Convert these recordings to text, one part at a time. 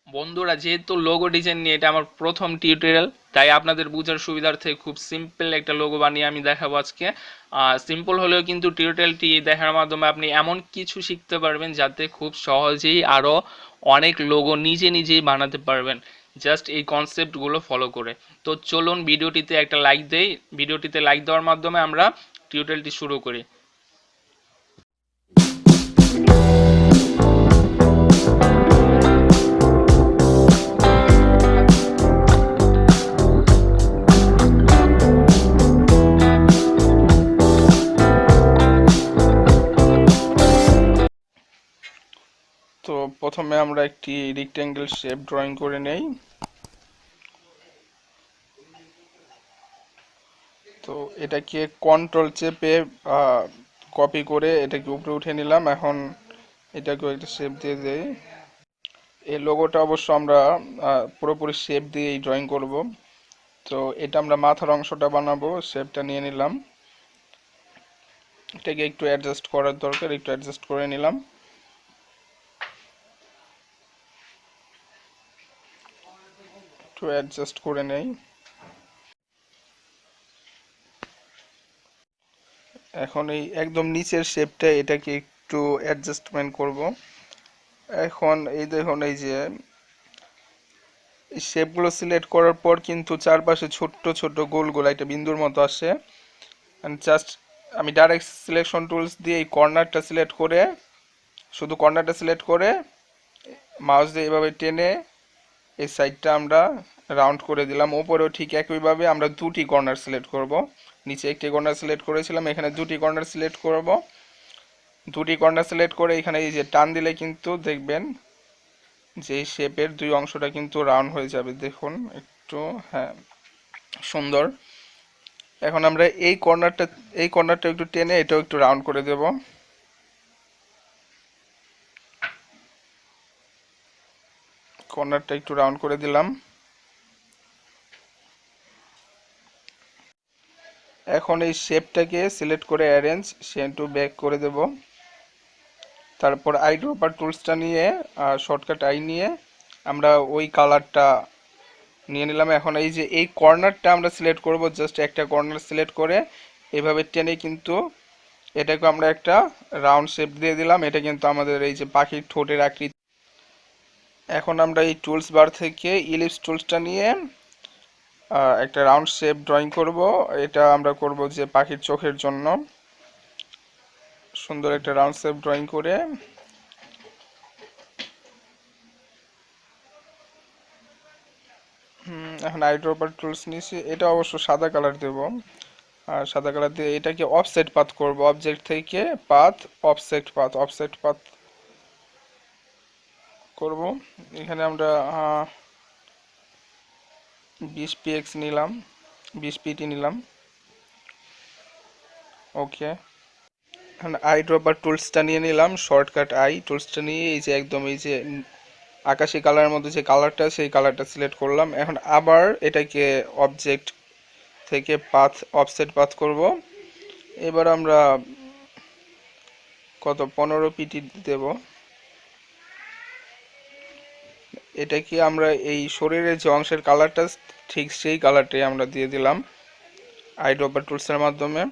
বন্ধুরা, যেহেতু logo design নিয়ে এটা আমার প্রথম টিউটোরিয়াল, তাই আপনাদের বোঝার সুবিধার্থে খুব সিম্পল একটা লোগো বানিয়ে আমি দেখাবো আজকে। সিম্পল হলেও কিন্তু টিউটোরিয়ালটি দেখার মাধ্যমে আপনি এমন কিছু শিখতে পারবেন যাতে খুব সহজেই আরও অনেক লোগো নিজে নিজেই বানাতে পারবেন, জাস্ট এই কনসেপ্টগুলো ফলো করে। তো চলুন ভিডিওটিতে একটা লাইক দেই। ভিডিওটিতে লাইক দেওয়ার মাধ্যমে আমরা টিউটোরিয়ালটি শুরু করি। তো প্রথমে আমরা একটি রেক্ট্যাঙ্গেল শেপ ড্রয়িং করে নেই। তো এটাকে কন্ট্রোল চেপে কপি করে এটাকে উপরে উঠে নিলাম। এখন এটাকে একটা শেপ দিয়ে দেই। এই লোগোটা অবশ্য আমরা পুরোপুরি শেপ দিয়েই ড্রয়িং করব। তো এটা আমরা মাথার অংশটা বানাবো, শেপটা নিয়ে নিলাম। এটাকে একটু অ্যাডজাস্ট করার দরকার, একটু অ্যাডজাস্ট করে নিলাম। একটু অ্যাডজাস্ট করে নেই। এখন এই একদম নিচের শেপটা এটাকে একটু অ্যাডজাস্টমেন্ট করব। এখন এই দেখুন, এই যে শেপগুলো সিলেক্ট করার পর কিন্তু চারপাশে ছোট্ট ছোট্ট গোল গোল একটা বিন্দুর মতো আসে। জাস্ট আমি ডাইরেক্ট সিলেকশন টুলস দিয়ে এই কর্নারটা সিলেক্ট করে, শুধু কর্নারটা সিলেক্ট করে মাউস দিয়ে এভাবে টেনে এই সাইডটা আমরা রাউন্ড করে দিলাম। উপরেও ঠিক একইভাবে আমরা দুটি কর্নার সিলেক্ট করব। নিচে একটি কর্নার সিলেক্ট করেছিলাম, এখানে দুটি কর্নার সিলেক্ট করব। দুটি কর্নার সিলেক্ট করে এখানে এই যে টান দিলে কিন্তু দেখবেন যে শেপের দুই অংশটা কিন্তু রাউন্ড হয়ে যাবে। দেখুন একটু, হ্যাঁ, সুন্দর। এখন আমরা এই কর্নারটা একটু টেনে এটাও একটু রাউন্ড করে দেব। কর্নারটা একটু রাউন্ড করে দিলাম। এখন এই শেপটাকে সিলেক্ট করে অ্যারেঞ্জ সেন্ড টু ব্যাক করে দেব। তারপর আই ড্রপার টুলসটা নিয়ে শর্টকাট আই নিয়ে আমরা ওই কালারটা নিয়ে নিলাম। এখন এই যে এই কর্নারটা আমরা সিলেক্ট করব, জাস্ট একটা কর্নার সিলেক্ট করে এভাবে টেনে কিন্তু এটাকে আমরা একটা রাউন্ড শেপ দিয়ে দিলাম। এটা কিন্তু আমাদের এই যে পাখির ঠোঁটের আকৃতি। এখন আমরা এই টুলস বার থেকে ইলিপস টুলসটা নিয়ে একটা রাউন্ড শেপ ড্রয়িং করব। এটা আমরা করব যে পাখির চোখের জন্য সুন্দর একটা রাউন্ড শেপ ড্রয়িং করে এখন আইড্রপার টুলস নিয়েছি। এটা অবশ্য সাদা কালার দেব, আর সাদা কালার দিয়ে এটাকে অফসেট পাথ করব। অবজেক্ট থেকে পাথ, অফসেট পাথ করব। এখানে আমরা 20 px নিলাম, 20 pt নিলাম। ওকে, এখন আই ড্রপার টুলসটা নিয়ে নিলাম। শর্টকাট আই টুলসটা নিয়ে এই যে একদম এই যে আকাশি কালারের মধ্যে যে কালারটা, সেই কালারটা সিলেক্ট করলাম। এখন আবার এটাকে অবজেক্ট থেকে পাথ, অফসেট পাথ করব। এবার আমরা কত 15 pt দেব। এটা কি আমরা এই শরীরের যে অংশের কালারটা, ঠিক সেই কালারটাই আমরা দিয়ে দিলাম আই ড্রপার টুলসের মাধ্যমে।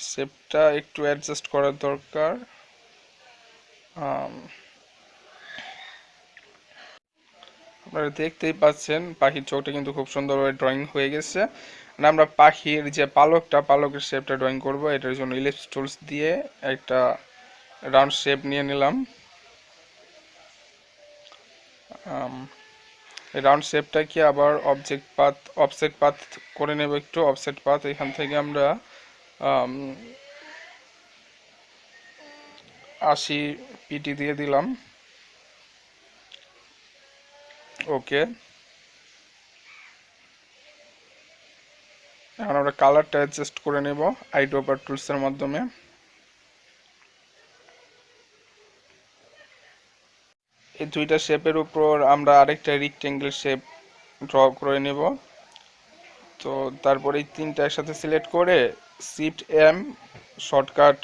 শেপটা একটু অ্যাডজাস্ট করার দরকার। আপনারা দেখতেই পাচ্ছেন পাখির চোখটা কিন্তু খুব সুন্দরভাবে ড্রয়িং হয়ে গেছে। আমরা পাখির যে পালকের শেপটা ড্রয়িং করব। এটার জন্য ইলিপস টুলস দিয়ে একটা রাউন্ড শেপ নিয়ে নিলাম। রাউন্ড শেপটাকে আবার অফসেট পাথ করে নেব। একটু অফসেট পাথ, এখান থেকে আমরা 80 pt দিয়ে দিলাম। ওকে, এখন আমরা কালারটা অ্যাডজাস্ট করে নেব আই ড্রপার টুলসের মাধ্যমে। এই দুইটা শেপের উপর আমরা আরেকটা রেক্ট্যাঙ্গেল শেপ ড্র করে নেব। তো তারপরে এই তিনটা একসাথে সিলেক্ট করে shift M, shortcut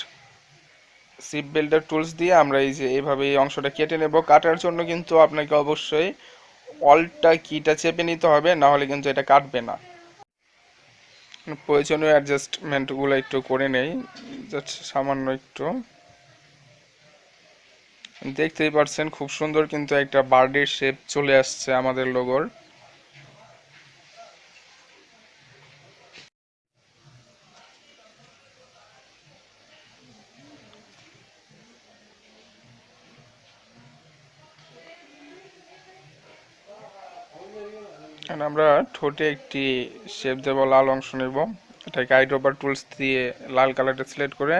shape builder tools দিয়ে আমরা এই যে এইভাবে এই অংশটা কেটে নেব। কাটার জন্য কিন্তু আপনাকে অবশ্যই অল্টটা কিটা চেপে নিতে হবে, না হলে কিন্তু এটা কাটবে না। প্রয়োজনীয় অ্যাডজাস্টমেন্টগুলো একটু করে নেই, জাস্ট সামান্য একটু। দেখতেই পাচ্ছেন খুব সুন্দর কিন্তু একটা বার্ডের শেপ চলে আসছে আমাদের লোগোর। আমরা ঠোঁটে একটি শেপ দেব, লাল অংশ নেব, এটাকে আইড্রপার টুলস দিয়ে লাল কালারটা সিলেক্ট করে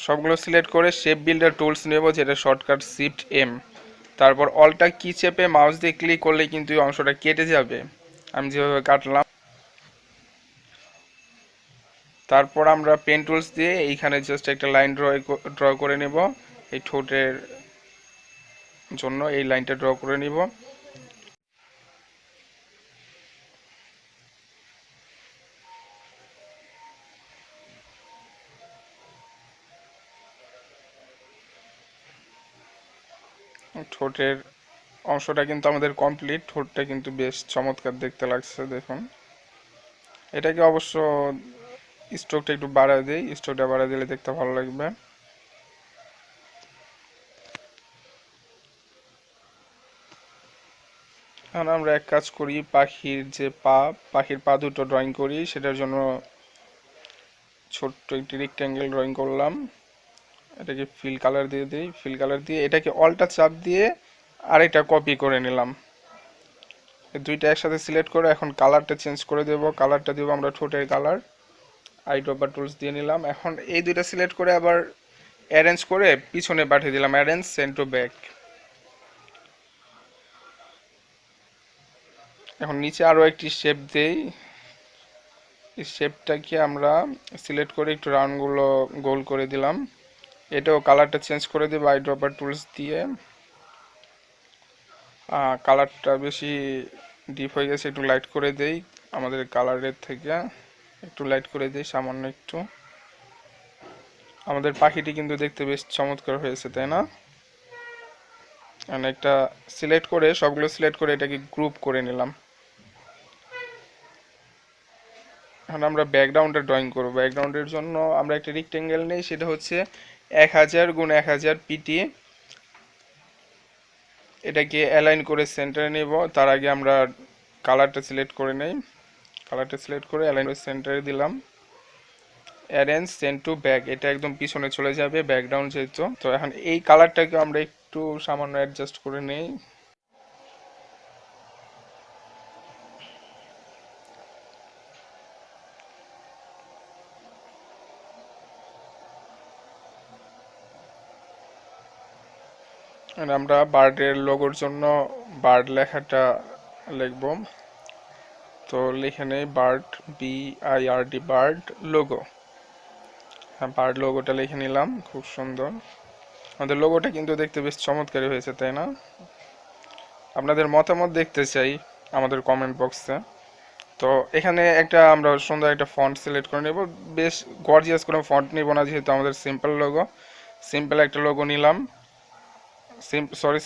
সবগুলো সিলেক্ট করে শেপ বিল্ডার টুলস নেব, যেটা শর্টকাট শিফট এম। তারপর অলটা কি চেপে মাউস দিয়ে ক্লিক করলে কিন্তু এই অংশটা কেটে যাবে, আমি যেভাবে কাটলাম। তারপর আমরা পেন টুলস দিয়ে এইখানে জাস্ট একটা লাইন ড্র করে নেব, এই ঠোঁটের জন্য এই লাইনটা ড্র করে নিব। ঠোঁটের অংশটা কিন্তু আমাদের কমপ্লিট, ঠোঁটটা কিন্তু বেশ চমৎকার দেখতে লাগছে দেখুন। এটাকে অবশ্য স্ট্রোকটা একটু বাড়ায় দিই, স্ট্রোকটা বাড়ায় দিলে দেখতে ভালো লাগবে। এখন আমরা এক কাজ করি, পাখির পা দুটো ড্রয়িং করি। সেটার জন্য ছোট্ট একটি রেক্ট্যাঙ্গেল ড্রয়িং করলাম, এটাকে ফিল কালার দিয়ে দিই। ফিল কালার দিয়ে এটাকে অল্টা চাপ দিয়ে আরেকটা কপি করে নিলাম। দুইটা একসাথে সিলেক্ট করে এখন কালারটা চেঞ্জ করে দেব। কালারটা দেবো আমরা ঠোঁটের কালার, আইড্রপার টুলস দিয়ে নিলাম। এখন এই দুইটা সিলেক্ট করে আবার অ্যারেঞ্জ করে পিছনে পাঠিয়ে দিলাম, অ্যারেঞ্জ সেন্ড টু ব্যাক। এখন নিচে আরও একটি শেপ দেই, এই শেপটাকে আমরা সিলেক্ট করে একটু রাউন্ডগুলো গোল করে দিলাম। এটাও কালারটা চেঞ্জ করে দেবো আইড্রপার টুলস দিয়ে। কালারটা বেশি ডিপ হয়ে গেছে, একটু লাইট করে দেই, আমাদের কালারের থেকে একটু লাইট করে দেই সামান্য একটু। আমাদের পাখিটি কিন্তু দেখতে বেশ চমৎকার হয়েছে, তাই না? একটা সিলেক্ট করে সবগুলো সিলেক্ট করে এটাকে গ্রুপ করে নিলাম। এখন আমরা ব্যাকগ্রাউন্ডের ড্রয়িং করব। ব্যাকগ্রাউন্ডের জন্য আমরা একটা রেক্টেঙ্গেল নেই, সেটা হচ্ছে 1000 গুণ 1000 পিটি। এটাকে অ্যালাইন করে সেন্টারে নেব। তার আগে আমরা কালারটা সিলেক্ট করে নেই, কালারটা সিলেক্ট করে অ্যালাইন করে সেন্টারে দিলাম। অ্যারেঞ্জ সেন্ড টু ব্যাক, এটা একদম পিছনে চলে যাবে ব্যাকগ্রাউন্ড যেহেতু। তো এখন এই কালারটাকে আমরা একটু সামান্য অ্যাডজাস্ট করে নেই। আমরা বার্ডের লোগোর জন্য বার্ড লেখাটা লিখব, তো লিখে নেই বার্ড, BIRD, বার্ড লোগো। হ্যাঁ, বার্ড লোগোটা লিখে নিলাম, খুব সুন্দর। আমাদের লোগোটা কিন্তু দেখতে বেশ চমৎকারী হয়েছে, তাই না? আপনাদের মতামত দেখতে চাই আমাদের কমেন্ট বক্সে। তো এখানে একটা আমরা সুন্দর একটা ফন্ট সিলেক্ট করে নেব, বেশ গর্জিয়াস কোনো ফন্ট নিব না, যেহেতু আমাদের সিম্পল লোগো। সিম্পল একটা লোগো নিলাম,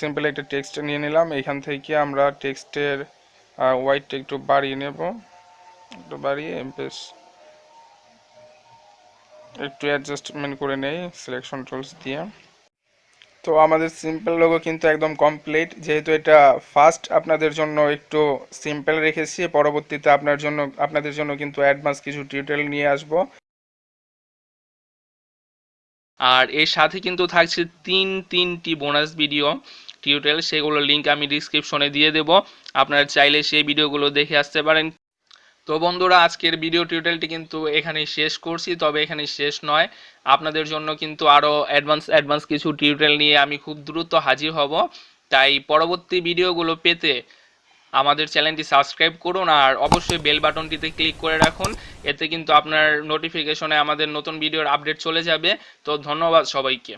সিম্পল একটা টেক্সট নিয়ে নিলাম। এখান থেকে আমরা টেক্সটের হোয়াইটটা একটু বাড়িয়ে নেব, একটু বাড়িয়ে বেশ একটু অ্যাডজাস্টমেন্ট করে নেই সিলেকশন টুলস দিয়ে। তো আমাদের সিম্পল লোগো কিন্তু একদম কমপ্লিট। যেহেতু এটা ফার্স্ট আপনাদের জন্য একটু সিম্পল রেখেছি, পরবর্তীতে আপনাদের জন্য কিন্তু অ্যাডভান্স কিছু টিউটোরিয়াল নিয়ে আসব। আর এর সাথে কিন্তু থাকছে তিনটি বোনাস ভিডিও টিউটোরিয়াল, সেগুলো লিঙ্ক আমি ডিসক্রিপশনে দিয়ে দেব, আপনারা চাইলে সেই ভিডিওগুলো দেখে আসতে পারেন। তো বন্ধুরা, আজকের ভিডিও টিউটোরিয়ালটি কিন্তু এখানেই শেষ করছি, তবে এখানেই শেষ নয়, আপনাদের জন্য কিন্তু আরও অ্যাডভান্স কিছু টিউটোরিয়াল নিয়ে আমি খুব দ্রুত হাজির হব। তাই পরবর্তী ভিডিওগুলো পেতে আমাদের চ্যানেলটি সাবস্ক্রাইব করুন আর অবশ্যই বেল বাটনটিতে ক্লিক করে রাখুন, এতে কিন্তু আপনার নোটিফিকেশনে আমাদের নতুন ভিডিওর আপডেট চলে যাবে। তো ধন্যবাদ সবাইকে।